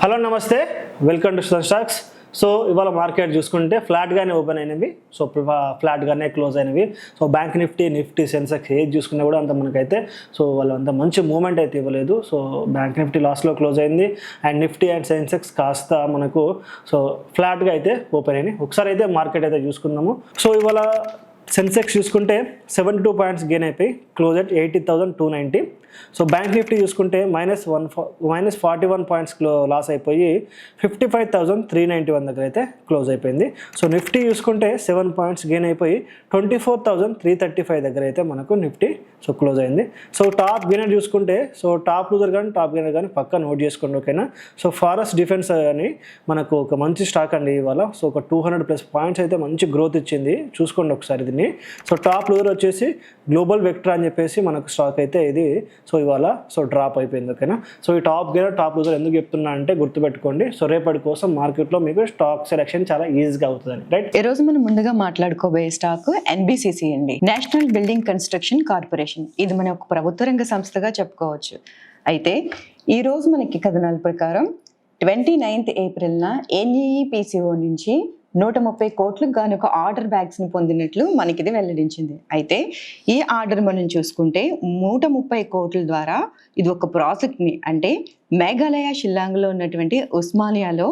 Hello నమస్తే, welcome to Sudarshan stocks. So ఇవాళ market చూసుకుంటే ఫ్లాట్గానే ఓపెన్ అయినవి, సో ఫ్లాట్గానే క్లోజ్ అయినవి. సో బ్యాంక్ నిఫ్టీ సెన్సెక్స్ ఏది చూసుకున్నా కూడా అంత మనకైతే సో వాళ్ళు అంత మంచి మూమెంట్ అయితే ఇవ్వలేదు. సో బ్యాంక్ నిఫ్టీ లాస్లో క్లోజ్ అయింది అండ్ నిఫ్టీ అండ్ సెన్సెక్స్ కాస్త మనకు సో ఫ్లాట్గా అయితే ఓపెన్ అయినాయి. ఒకసారి అయితే మార్కెట్ అయితే చూసుకుందాము. సో ఇవాళ సెన్సెక్స్ చూసుకుంటే 72 పాయింట్స్ గెయిన్ అయిపోయి close at 80,290. So bank Nifty చూసుకుంటే మైనస్ 41 పాయింట్స్ లాస్ అయిపోయి 55,391 దగ్గర అయితే క్లోజ్ అయిపోయింది. సో నిఫ్టీ చూసుకుంటే 7 పాయింట్స్ గెయిన్ అయిపోయి 24,335 దగ్గర అయితే మనకు నిఫ్టీ సో క్లోజ్ అయింది. సో టాప్ గెయినర్ చూసుకుంటే సో టాప్ లూజర్ కానీ టాప్ గెయినర్ కానీ పక్క నోట్ చేసుకోండి, ఓకేనా. సో ఫారెస్ట్ డిఫెన్స్ అని మనకు ఒక మంచి స్టాక్ అండి ఇవాళ. సో ఒక 200+ పాయింట్స్ అయితే మంచి గ్రోత్ ఇచ్చింది, చూసుకోండి ఒకసారి దీన్ని. సో టాప్ లూజర్ వచ్చేసి గ్లోబల్ వెక్టర్ అని చెప్పేసి మనకు స్టాక్ అయితే ఇది సో ఇవాళ సో డ్రాప్ అయిపోయింది, ఓకేనా. సో ఈ టాప్ గెయినర్ టాప్ లూజర్ ఎందుకు చెప్తున్నా అంటే గుర్తుపెట్టుకోండి. సో రేపటి కోసం మార్కెట్లో మీకు స్టాక్ సెలెక్షన్ చాలా ఈజీగా అవుతుందని, రైట్. ఈ రోజు మనం ముందుగా మాట్లాడుకోబోయే స్టాక్ NBCC అండి, నేషనల్ బిల్డింగ్ కన్స్ట్రక్షన్ కార్పొరేషన్. ఇది మన ఒక ప్రభుత్వ రంగ సంస్థగా చెప్పుకోవచ్చు. అయితే ఈ రోజు మనకి కథనాల ప్రకారం 29th ఏప్రిల్న NEEPCO నుంచి 130 కోట్లకు గాను ఒక ఆర్డర్ బ్యాగ్స్ ని పొందినట్లు మనకి ఇది వెల్లడించింది. అయితే ఈ ఆర్డర్ మనం చూసుకుంటే 130 కోట్ల ద్వారా ఇది ఒక ప్రాజెక్ట్ ని, అంటే మేఘాలయ షిల్లాంగ్ లో ఉన్నటువంటి ఉస్మానియాలో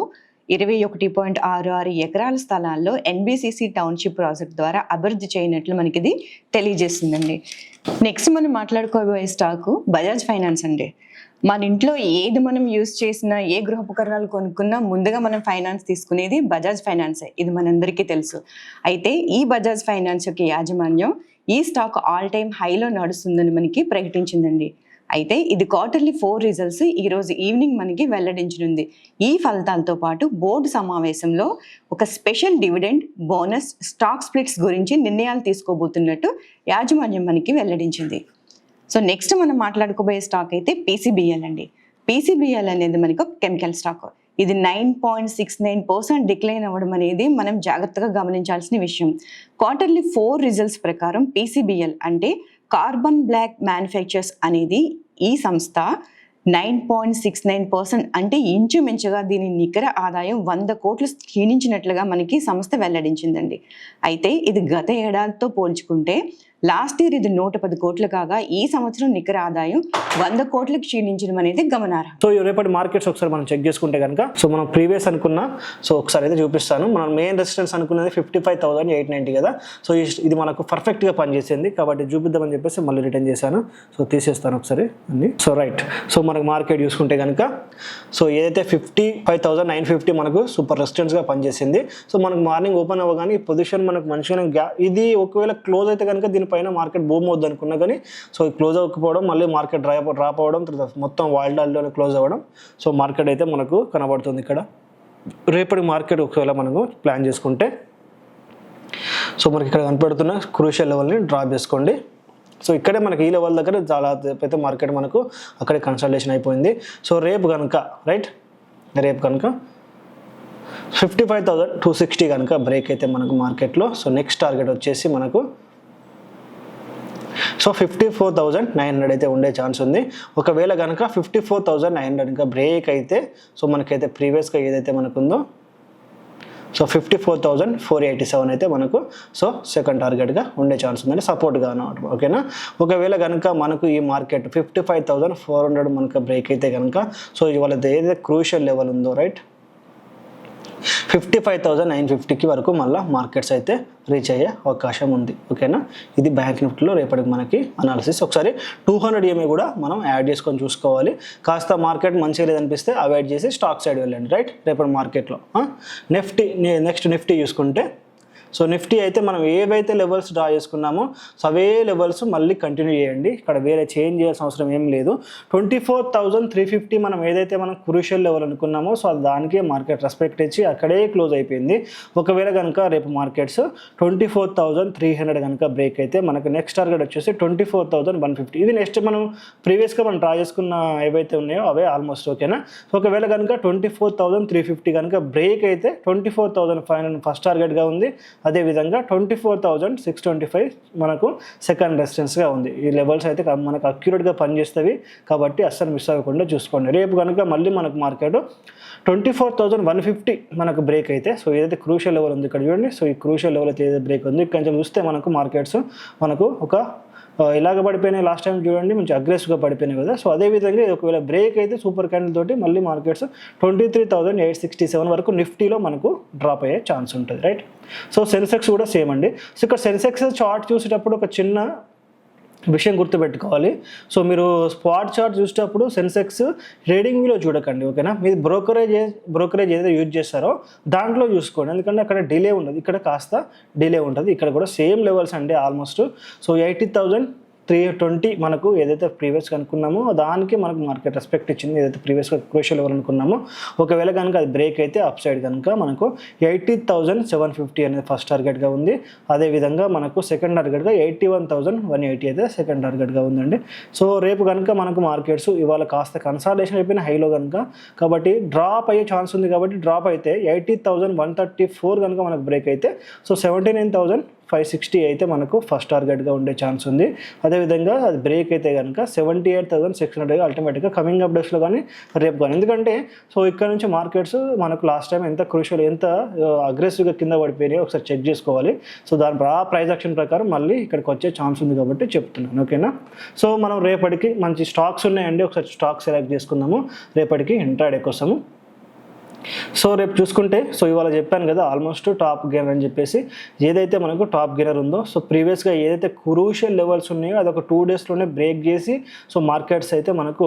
21.66 ఎకరాల స్థలాల్లో NBCC టౌన్షిప్ ప్రాజెక్ట్ ద్వారా అభివృద్ధి చేయనట్లు మనకి ఇది తెలియజేస్తుందండి. నెక్స్ట్ మనం మాట్లాడుకోబోయే స్టాకు బజాజ్ ఫైనాన్స్ అండి. మన ఇంట్లో ఏది మనం యూజ్ చేసినా, ఏ గృహోపకరణాలు కొనుక్కున్నా ముందుగా మనం ఫైనాన్స్ తీసుకునేది బజాజ్ ఫైనాన్సే, ఇది మనందరికీ తెలుసు. అయితే ఈ బజాజ్ ఫైనాన్స్ యొక్క యాజమాన్యం ఈ స్టాక్ ఆల్ టైమ్ హైలో నడుస్తుందని మనకి ప్రకటించిందండి. అయితే ఇది క్వార్టర్లీ 4 రిజల్ట్స్ ఈరోజు ఈవినింగ్ మనకి వెల్లడించనుంది. ఈ ఫలితాలతో పాటు బోర్డు సమావేశంలో ఒక special dividend, bonus, stock splits గురించి నిర్ణయాలు తీసుకోబోతున్నట్టు యాజమాన్యం మనకి వెల్లడించింది. సో నెక్స్ట్ మనం మాట్లాడుకోబోయే స్టాక్ అయితే PCBL అండి. PCBL అనేది మనకు కెమికల్ స్టాక్. ఇది 9.69% డిక్లైన్ అవ్వడం అనేది మనం జాగ్రత్తగా గమనించాల్సిన విషయం. క్వార్టర్లీ 4 రిజల్ట్స్ ప్రకారం PCBL అంటే కార్బన్ బ్లాక్ మ్యానుఫ్యాక్చర్స్ అనేది ఈ సంస్థ 9.69% అంటే ఇంచుమించుగా దీని నికర ఆదాయం 100 కోట్లు క్షీణించినట్లుగా మనకి సంస్థ వెల్లడించిందండి. అయితే ఇది గత ఏడాదితో పోల్చుకుంటే లాస్ట్ ఇయర్ ఇది 110 కోట్లు కాగా ఈ సంవత్సరం నికర ఆదాయం 100 కోట్లకు క్షీణించడం అనేది గమనార్హం. సో రేపటి మార్కెట్స్ ఒకసారి మనం చెక్ చేసుకుంటే కనుక సో మనం ప్రీవియస్ అనుకున్న సో ఒకసారి అయితే చూపిస్తాను. మనం మెయిన్ రెసిస్టెన్స్ అనుకున్నది 55,890 కదా. సో ఇది మనకు పర్ఫెక్ట్గా పనిచేసింది కాబట్టి చూపిద్దామని చెప్పేసి మళ్ళీ రిటర్న్ చేశాను. సో తీసేస్తాను ఒకసారి అన్ని. సో రైట్, సో మనకు మార్కెట్ చూసుకుంటే కనుక సో ఏదైతే 55,950 మనకు సూపర్ రెసిస్టెన్స్గా పనిచేసింది. సో మనకు మార్నింగ్ ఓపెన్ అవ్వగానే ఈ పొజిషన్ మనకు మంచిగా ఇది ఒకవేళ క్లోజ్ అయితే కనుక దీనిపైన మార్కెట్ బూమ్ అవుద్ది అనుకున్నా కానీ సో క్లోజ్ అవ్వకపోవడం, మళ్ళీ మార్కెట్ డ్రాప్ అవ్వడం, మొత్తం వాయిల్డ్లోనే క్లోజ్ అవ్వడం. సో మార్కెట్ అయితే మనకు కనబడుతుంది ఇక్కడ. రేపటి మార్కెట్ ఒకవేళ మనకు ప్లాన్ చేసుకుంటే సో మనకి ఇక్కడ కనపడుతున్న క్రూషియల్ లెవెల్ని డ్రాప్ చేసుకోండి. సో ఇక్కడే మనకి ఈ లెవెల్ దగ్గర చాలా అయితే మార్కెట్ మనకు అక్కడే కన్సల్టేషన్ అయిపోయింది. సో రేపు కనుక రేపు కనుక 55,260 కనుక బ్రేక్ అయితే మనకు మార్కెట్లో సో నెక్స్ట్ టార్గెట్ వచ్చేసి మనకు సో 54,900 అయితే ఉండే ఛాన్స్ ఉంది. ఒకవేళ కనుక 54,900 ఇంకా బ్రేక్ అయితే సో మనకైతే ప్రీవియస్గా ఏదైతే మనకుందో సో 54,487 అయితే మనకు సో సెకండ్ టార్గెట్గా ఉండే ఛాన్స్ ఉందండి, సపోర్ట్గా అన్నమాట, ఓకేనా. ఒకవేళ కనుక మనకు ఈ మార్కెట్ 55,400 మనకు బ్రేక్ అయితే కనుక సో ఇవాళ ఏదైతే క్రూషియల్ లెవెల్ ఉందో రైట్ 55,950కి వరకు మళ్ళీ మార్కెట్స్ అయితే రీచ్ అయ్యే అవకాశం ఉంది, ఓకేనా. ఇది బ్యాంక్ నిఫ్టీలో రేపటికి మనకి అనాలిసిస్. ఒకసారి 200 EMA కూడా మనం యాడ్ చేసుకొని చూసుకోవాలి. కాస్త మార్కెట్ మంచిగా లేదనిపిస్తే అవాయిడ్ చేసి స్టాక్ సైడ్ వెళ్ళండి, రైట్. రేపటి మార్కెట్లో నెక్స్ట్ నిఫ్టీ చూసుకుంటే సో నిఫ్టీ అయితే మనం ఏవైతే లెవెల్స్ డ్రా చేసుకున్నామో సో అవే లెవెల్స్ మళ్ళీ కంటిన్యూ చేయండి. ఇక్కడ వేరే చేంజ్ చేయాల్సిన అవసరం ఏం లేదు. 24,350 మనం ఏదైతే మనం క్రూషియల్ లెవెల్ అనుకున్నామో సో దానికే మార్కెట్ రెస్పెక్ట్ ఇచ్చి అక్కడే క్లోజ్ అయిపోయింది. ఒకవేళ కనుక రేపు మార్కెట్స్ 24,300 కనుక బ్రేక్ అయితే మనకు నెక్స్ట్ టార్గెట్ వచ్చేసి 24,150. ఇది నెక్స్ట్ మనం ప్రీవియస్గా మనం డ్రా చేసుకున్న ఏవైతే ఉన్నాయో అవే ఆల్మోస్ట్, ఓకేనా. ఒకవేళ కనుక 24,350 కనుక బ్రేక్ అయితే 24,500 ఫస్ట్ టార్గెట్గా ఉంది. అదేవిధంగా 24,625 మనకు సెకండ్ రెసిస్టెన్స్గా ఉంది. ఈ లెవెల్స్ అయితే మనకు అక్యురేట్గా పనిచేస్తవి కాబట్టి అస్సలు మిస్ అవ్వకుండా చూసుకోండి. రేపు కనుక మళ్ళీ మనకు మార్కెట్ 24,150 మనకు బ్రేక్ అయితే, సో ఏదైతే క్రూషియల్ లెవెల్ ఉంది ఇక్కడ చూడండి, సో ఈ క్రూషియల్ లెవెల్ అయితే ఏదైతే బ్రేక్ ఉంది ఇక్కడ చూస్తే మనకు మార్కెట్స్ మనకు ఒక ఇలాగ పడిపోయినాయి. లాస్ట్ టైం చూడండి మంచి అగ్రెసివ్గా పడిపోయినాయి కదా. సో అదేవిధంగా ఒకవేళ బ్రేక్ అయితే సూపర్ క్యాండిల్ తోటి మళ్ళీ మార్కెట్స్ 23,867 వరకు నిఫ్టీలో మనకు డ్రాప్ అయ్యే ఛాన్స్ ఉంటుంది, రైట్. సో సెన్సెక్స్ కూడా సేమ్ అండి. సో ఇక్కడ సెన్సెక్స్ చార్ట్ చూసేటప్పుడు ఒక చిన్న విషయం గుర్తుపెట్టుకోవాలి. సో మీరు స్పాట్ చార్ట్ చూసేటప్పుడు సెన్సెక్స్ ట్రేడింగ్ వ్యూలో చూడకండి, ఓకేనా. మీరు బ్రోకరేజ్ ఏదైతే యూజ్ చేస్తారో దాంట్లో చూసుకోండి, ఎందుకంటే అక్కడ డిలే ఉండదు, ఇక్కడ కాస్త డిలే ఉంటుంది. ఇక్కడ కూడా సేమ్ లెవెల్స్ అండి ఆల్మోస్ట్. సో 80,320 మనకు ఏదైతే ప్రీవియస్గా అనుకున్నామో దానికి మనకు మార్కెట్ రెస్పెక్ట్ ఇచ్చింది, ఏదైతే ప్రీవియస్గా క్రూషియల్ లెవెల్ అనుకున్నామో. ఒకవేళ కనుక అది బ్రేక్ అయితే అప్ సైడ్ కనుక మనకు 80,750 అనేది ఫస్ట్ టార్గెట్గా ఉంది. అదేవిధంగా మనకు సెకండ్ టార్గెట్గా 81,180 అయితే సెకండ్ టార్గెట్గా ఉందండి. సో రేపు కనుక మనకు మార్కెట్స్ ఇవాళ కాస్త కన్సాలిడేషన్ అయిపోయిన హైలో కనుక, కాబట్టి డ్రాప్ అయ్యే ఛాన్స్ ఉంది. కాబట్టి డ్రాప్ అయితే 80,134 కనుక మనకు బ్రేక్ అయితే, సో 79,560 అయితే మనకు ఫస్ట్ టార్గెట్గా ఉండే ఛాన్స్ ఉంది. అదేవిధంగా అది బ్రేక్ అయితే కనుక 78,600 అల్టిమేట్గా కమింగ్ అప్ డేస్లో కానీ రేపు కానీ, ఎందుకంటే సో ఇక్కడ నుంచి మార్కెట్స్ మనకు లాస్ట్ టైం ఎంత క్రూషియల్ ఎంత అగ్రెసివ్గా కింద పడిపోయినాయో ఒకసారి చెక్ చేసుకోవాలి. సో దాని ప్రైస్ యాక్షన్ ప్రకారం మళ్ళీ ఇక్కడికి వచ్చే ఛాన్స్ ఉంది కాబట్టి చెప్తున్నాను, ఓకేనా. సో మనం రేపటికి మంచి స్టాక్స్ ఉన్నాయండి, ఒకసారి స్టాక్ సెలెక్ట్ చేసుకుందాము రేపటికి ఇంట్రాడే కోసము. సో రేపు చూసుకుంటే, సో ఇవాళ చెప్పాను కదా ఆల్మోస్ట్ టాప్ గెయినర్ అని చెప్పేసి, ఏదైతే మనకు టాప్ గెయినర్ ఉందో, సో ప్రీవియస్గా ఏదైతే క్రూషియల్ లెవెల్స్ ఉన్నాయో అదొక 2 డేస్లోనే బ్రేక్ చేసి, సో మార్కెట్స్ అయితే మనకు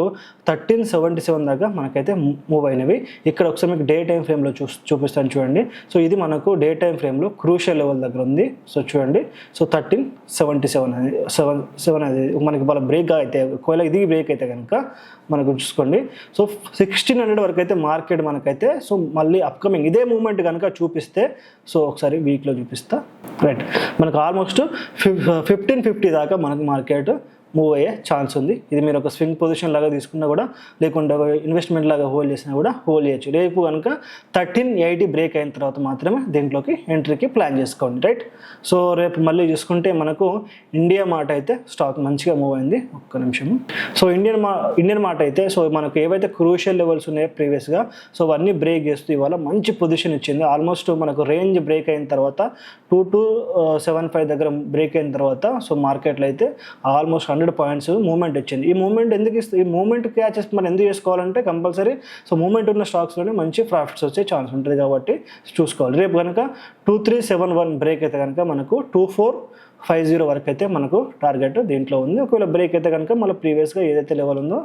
1377 దాకా మనకైతే మూవ్ అయినవి. ఇక్కడ ఒకసారి మీకు డే టైం ఫ్రేమ్లో చూపిస్తాను చూడండి. సో ఇది మనకు డే టైం ఫ్రేమ్లో క్రూషియల్ లెవెల్ దగ్గర ఉంది. సో చూడండి, సో 1377 అది 7 అది మనకి వాళ్ళ బ్రేక్ అయితే, ఒకవేళ ఇది బ్రేక్ అయితే కనుక మనకు చూసుకోండి, సో 1600 వరకు అయితే మార్కెట్ మనకైతే, సో మళ్ళీ అప్కమింగ్ ఇదే మూమెంట్ కనుక చూపిస్తే, సో ఒకసారి వీక్లో చూపిస్తా, రైట్. మనకు ఆల్మోస్ట్ 1550 దాకా మనకు మార్కెట్ మూవ్ అయ్యే ఛాన్స్ ఉంది. ఇది మీరు ఒక స్వింగ్ పొజిషన్ లాగా తీసుకున్నా కూడా, లేకుంటే ఒక ఇన్వెస్ట్మెంట్ లాగా హోల్డ్ చేసినా కూడా హోల్డ్ చేయొచ్చు. రేపు కనుక 1380 బ్రేక్ అయిన తర్వాత మాత్రమే దీంట్లోకి ఎంట్రీకి ప్లాన్ చేసుకోండి, రైట్. సో రేపు మళ్ళీ చూసుకుంటే మనకు ఇండియా మార్ట్ అయితే స్టాక్ మంచిగా మూవ్ అయింది. ఒక్క నిమిషము. సో ఇండియన్ మార్ట్ అయితే, సో మనకు ఏవైతే క్రూషియల్ లెవెల్స్ ఉన్నాయో ప్రీవియస్గా, సో అవన్నీ బ్రేక్ చేస్తూ ఇవాళ మంచి పొజిషన్ ఇచ్చింది. ఆల్మోస్ట్ మనకు రేంజ్ బ్రేక్ అయిన తర్వాత 2275 దగ్గర బ్రేక్ అయిన తర్వాత, సో మార్కెట్లో అయితే ఆల్మోస్ట్ 100 పాయింట్స్ మూవ్మెంట్ వచ్చింది. ఈ మూవ్మెంట్ ఎందుకు ఇస్తుంది, ఈ మూవ్మెంట్ క్యాచెస్ మనం ఎందుకు చేసుకోవాలంటే కంపల్సరీ, సో మూవ్మెంట్ ఉన్న స్టాక్స్లోనే మంచి ప్రాఫిట్స్ వచ్చే ఛాన్స్ ఉంటుంది కాబట్టి చూసుకోవాలి. రేపు కనుక 2371 బ్రేక్ అయితే కనుక మనకు 2450 వరకు అయితే మనకు టార్గెట్ దీంట్లో ఉంది. ఒకవేళ బ్రేక్ అయితే కనుక మళ్ళీ ప్రీవియస్గా ఏదైతే లెవెల్ ఉందో,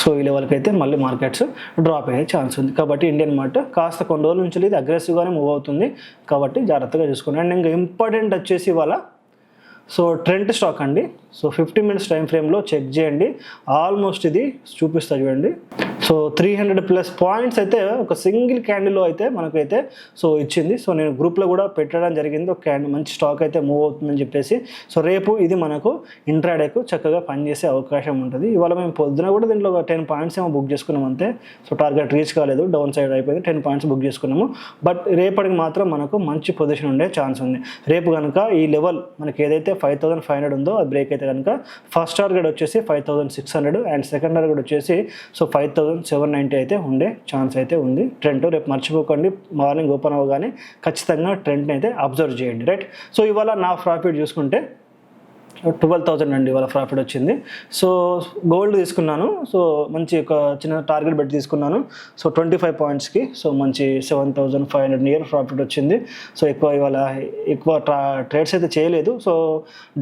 సో ఈ లెవెల్కి అయితే మళ్ళీ మార్కెట్స్ డ్రాప్ అయ్యే ఛాన్స్ ఉంది. కాబట్టి ఇండియన్ మార్ట్ కాస్త కొన్ని రోజుల నుంచి ఇది అగ్రెసివ్గానే మూవ్ అవుతుంది కాబట్టి జాగ్రత్తగా చూసుకోండి. అండ్ ఇంకా ఇంపార్టెంట్ వచ్చేసి ఇవాళ సో ట్రెండ్ స్టాక్ అండి. సో 50 మినిట్స్ టైం ఫ్రేమ్లో చెక్ చేయండి. ఆల్మోస్ట్ ఇది చూపిస్తా చూడండి. సో 300+ పాయింట్స్ అయితే ఒక సింగిల్ క్యాండిల్లో అయితే మనకైతే సో ఇచ్చింది. సో నేను గ్రూప్లో కూడా పెట్టడం జరిగింది, ఒక క్యాండిల్ మంచి స్టాక్ అయితే మూవ్ అవుతుందని చెప్పేసి. సో రేపు ఇది మనకు ఇంట్రాడేకు చక్కగా పనిచేసే అవకాశం ఉంటుంది. ఇవాళ మేము పొద్దున కూడా దీంట్లో 10 పాయింట్స్ ఏమో బుక్ చేసుకున్నాం అంతే. సో టార్గెట్ రీచ్ కాలేదు, డౌన్ సైడ్ అయిపోయింది, 10 పాయింట్స్ బుక్ చేసుకున్నాము. బట్ రేపటికి మాత్రం మనకు మంచి పొజిషన్ ఉండే ఛాన్స్ ఉంది. రేపు కనుక ఈ లెవెల్ మనకి ఏదైతే 5500 ఉందో అది బ్రేక్ అయితే కనుక ఫస్ట్ టార్గెట్ వచ్చేసి 5600 అండ్ సెకండ్ టార్గెట్ వచ్చేసి సో 5790 అయితే ఉండే ఛాన్స్ అయితే ఉంది. ట్రెండ్ రేపు మర్చిపోకండి, మార్నింగ్ ఓపెన్ అవ్వగానే ఖచ్చితంగా ట్రెండ్ని అయితే అబ్జర్వ్ చేయండి, రైట్. సో ఇవాళ నా ప్రాఫిట్ చూసుకుంటే 12,000 అండి ఇవాళ ప్రాఫిట్ వచ్చింది. సో గోల్డ్ తీసుకున్నాను, సో మంచి ఒక చిన్న టార్గెట్ పెట్టి తీసుకున్నాను. సో 25 పాయింట్స్కి సో మంచి 7,500 నియర్ ప్రాఫిట్ వచ్చింది. సో ఎక్కువ ట్రేడ్స్ అయితే చేయలేదు. సో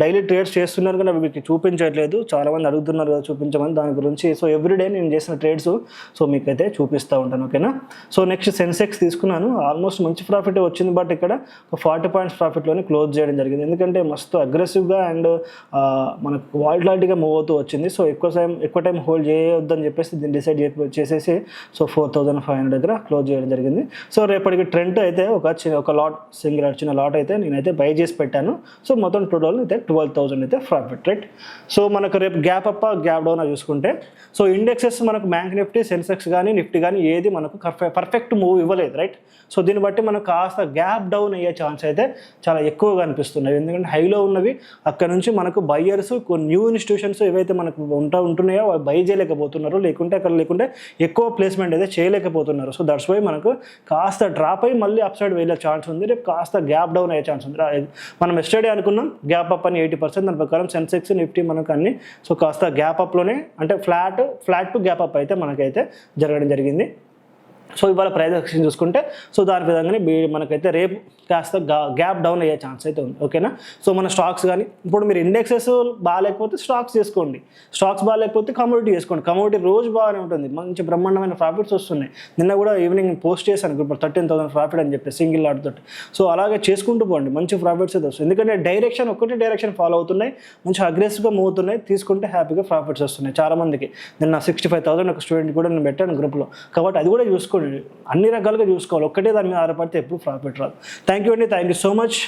డైలీ ట్రేడ్స్ చేస్తున్నారు కానీ అవి మీకు చూపించట్లేదు. చాలామంది అడుగుతున్నారు కదా చూపించమని, దాని గురించి. సో ఎవ్రీడే నేను చేసిన ట్రేడ్స్ సో మీకైతే చూపిస్తూ ఉంటాను, ఓకేనా. సో నెక్స్ట్ సెన్సెక్స్ తీసుకున్నాను, ఆల్మోస్ట్ మంచి ప్రాఫిట్ వచ్చింది. బట్ ఇక్కడ ఒక 40 పాయింట్స్ ప్రాఫిట్లోనే క్లోజ్ చేయడం జరిగింది, ఎందుకంటే మస్తు అగ్రెసివ్గా అండ్ మనకు వాల్టాలిటీగా మూవ్ అవుతూ వచ్చింది. సో ఎక్కువ టైం హోల్డ్ చేయొద్దని చెప్పేసి దీన్ని డిసైడ్ చేసేసి సో 4,500 దగ్గర క్లోజ్ చేయడం జరిగింది. సో రేపటికి ట్రెండ్ అయితే ఒక లాట్ చిన్న లాట్ అయితే నేనైతే బై చేసి పెట్టాను. సో మొత్తం టోటల్ అయితే 12,000 అయితే ప్రాఫిట్, రైట్. సో మనకు రేపు గ్యాప్ అప్ గ్యాప్ డౌన్ చూసుకుంటే సో ఇండెక్సెస్ మనకు బ్యాంక్ నిఫ్టీ, సెన్సెక్స్ కానీ నిఫ్టీ కానీ ఏది మనకు పర్ఫెక్ట్ మూవ్ ఇవ్వలేదు, రైట్. సో దీన్ని బట్టి మనకు కాస్త గ్యాప్ డౌన్ అయ్యే ఛాన్స్ అయితే చాలా ఎక్కువగా అనిపిస్తున్నాయి. ఎందుకంటే హైలో ఉన్నవి అక్కడ నుంచి మనకు బయ్యర్స్ కొన్ని న్యూ ఇన్స్టిట్యూషన్స్ ఏవైతే మనకు ఉంటున్నాయో అవి బై చేయలేకపోతున్నారు, లేకుంటే ఎక్కువ ప్లేస్మెంట్ అయితే చేయలేకపోతున్నారు. సో దట్స్ వై మనకు కాస్త డ్రాప్ అయ్యి మళ్ళీ అప్ సైడ్ వెళ్ళే ఛాన్స్ ఉంది. రేపు కాస్త గ్యాప్ డౌన్ అయ్యే ఛాన్స్ ఉంది. మనం ఎస్టర్డే అనుకున్నాం గ్యాప్ అప్ అని 80%, దాని ప్రకారం సెన్సెక్స్ నిఫ్టీ మనకు అన్ని సో కాస్త గ్యాప్ అప్లోనే అంటే ఫ్లాట్ టు గ్యాప్ అప్ అయితే మనకైతే జరగడం జరిగింది. సో ఇవాళ ప్రైస్ యాక్షన్ చూసుకుంటే సో దాని విధంగానే మనకైతే రేపు కాస్త గ్యాప్ డౌన్ అయ్యే ఛాన్స్ అయితే ఉంది, ఓకేనా. సో మన స్టాక్స్ కానీ ఇప్పుడు మీరు ఇండెక్సెస్ బాగాలేకపోతే స్టాక్స్ చేసుకోండి, స్టాక్స్ బాగాలేకపోతే కమోడిటీ చేసుకోండి. కమోడిటీ రోజు బాగానే ఉంటుంది, మంచి బ్రహ్మాండమైన ప్రాఫిట్స్ వస్తున్నాయి. నిన్న కూడా ఈవినింగ్ పోస్ట్ చేశాను ఇప్పుడు 13,000 ప్రాఫిట్ అని చెప్పి సింగిల్ లాట్ తోటి. సో అలాగే చేసుకుంటూ పోండి, మంచి ప్రాఫిట్స్ అయితే వస్తుంది. ఎందుకంటే ఒకటి డైరెక్షన్ ఫాలో అవుతున్నాయి, మంచి అగ్రెసివ్గా మూవ్ అవుతున్నాయి, తీసుకుంటే హ్యాపీగా ప్రాఫిట్స్ వస్తున్నాయి. చాలామందికి నిన్న 65,000 ఒక స్టూడెంట్ కూడా నేను పెట్టాను గ్రూప్లో, కాబట్టి అది కూడా చూసుకోండి. అన్ని రకాలుగా చూసుకోవాలి, ఒక్కటే దాని మీద ఆధారపడితే ఎప్పుడు ప్రాఫిట్ రాదు. థ్యాంక్ యూ అండి, థ్యాంక్ యూ సో మచ్.